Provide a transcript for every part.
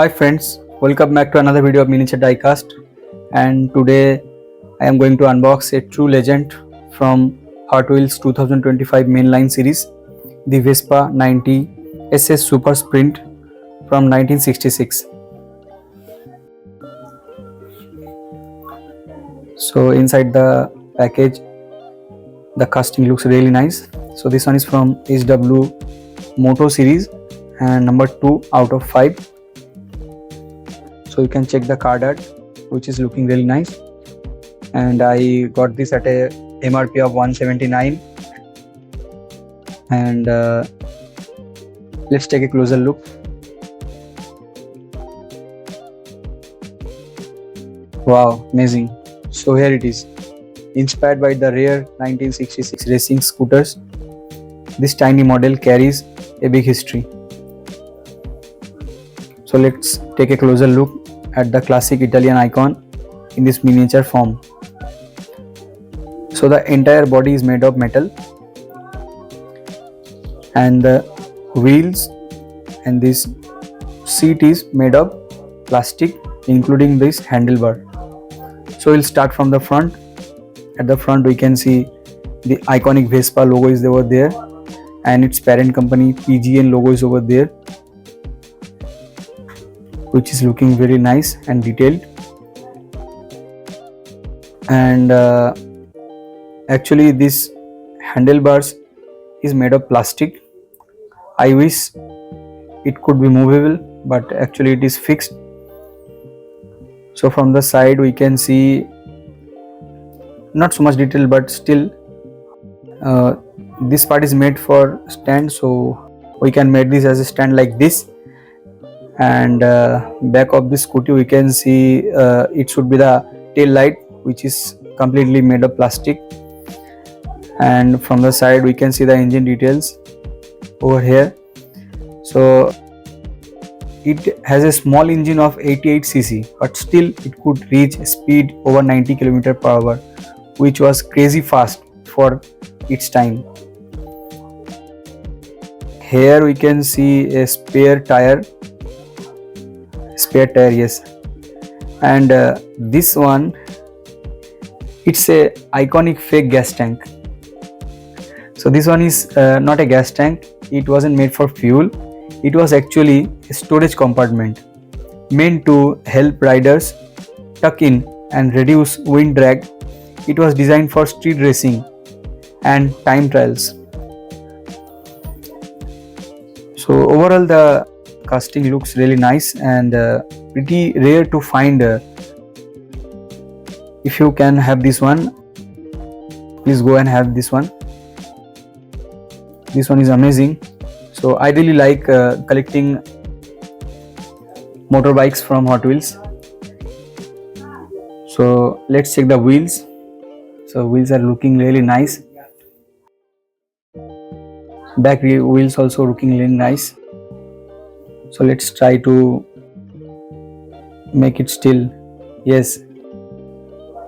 Hi friends, welcome back to another video of MiniatureDiecast, and today I am going to unbox a true legend from Hot Wheels 2025 mainline series, the Vespa 90 SS Super Sprint from 1966. So inside the package the casting looks really nice. So this one is from HW Moto series and number 2 out of 5. So you can check the card art, which is looking really nice, and I got this at a MRP of 179. And let's take a closer look. Wow, amazing. So here it is. Inspired by the rare 1966 racing scooters, this tiny model carries a big history. So let's take a closer look at the classic Italian icon in this miniature form. So the entire body is made of metal, and the wheels and this seat is made of plastic, including this handlebar. So we'll start from the front. At the front we can see the iconic Vespa logo is over there, and its parent company PGN logo is over there, which is looking very nice and detailed. And actually this handlebars is made of plastic. I wish it could be movable, but actually it is fixed. So from the side we can see not so much detail, but still this part is made for stand, so we can make this as a stand like this. And back of this scooty we can see it should be the tail light, which is completely made of plastic. And from the side we can see the engine details over here. So it has a small engine of 88cc, but still it could reach speed over 90 km/h, which was crazy fast for its time. Here we can see a spare tire, yes. And this one, it's a iconic fake gas tank. So this one is not a gas tank. It wasn't made for fuel. It was actually a storage compartment meant to help riders tuck in and reduce wind drag. It was designed for street racing and time trials. So overall the casting looks really nice and pretty rare to find. If you can have this one, please go and have this one. This one is amazing. So I really like collecting motorbikes from Hot Wheels. So let's check the wheels. So wheels are looking really nice. Back wheels also looking really nice. So let's try to make it still. Yes,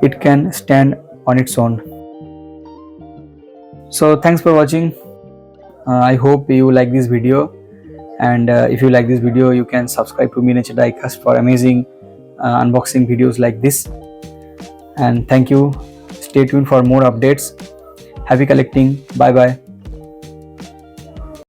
it can stand on its own. So thanks for watching. I hope you like this video, and if you like this video you can subscribe to MiniatureDiecast for amazing unboxing videos like this. And thank you. Stay tuned for more updates. Happy collecting. Bye bye.